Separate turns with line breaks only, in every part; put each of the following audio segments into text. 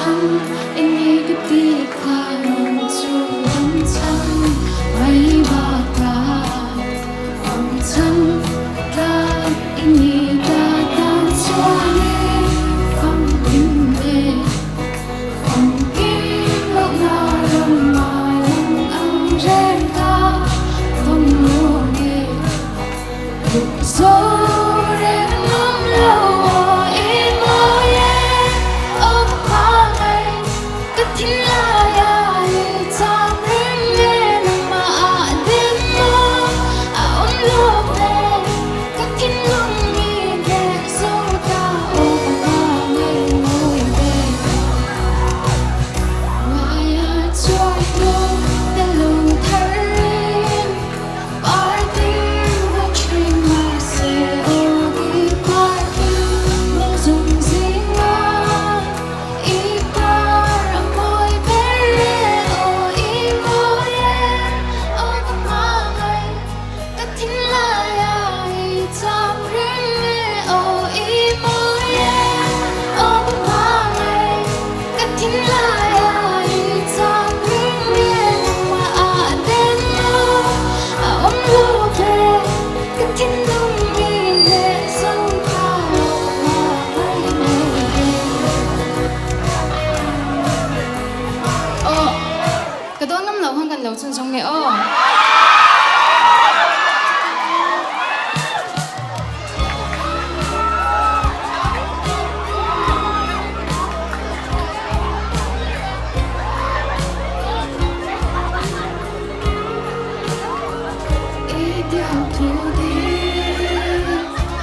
ฉันไอ้นี่ก็ดีกว่ามันจูบฉันไม่บอกลาฟังฉันกันไอ้นี่ก็ตั้งใจฟังกินเดฟังกินแล้วน่ารักมาลังอังเรนตาฟังโลเกยุกโซเรน้ำเล่าอีโมเยโอ้พ่อไงก็ทิ้งลายจามเรื่องเล่นมาเดินมาเอาลูกเล่ก็ทิ้งลงมีเด็กโซดาโอ้พ่อไงโมเยWhy I joy the long terrain Parting the tree myself đi parting mơ dùng riêng mà ý par môi bé ô ý môi ô mà ngày cất thính lại ai chạm riêng ô ý môi ô mà ngày cất thính lại ai chạm riêng mà đến mơ ôm lưu về cất thính đông mi lệ sâu cao mà bay cái đó năm lâu hơn gần lâu chân trong nghệ ý điều thu đi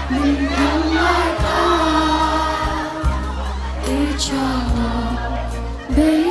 mình không ai ta ý cho baby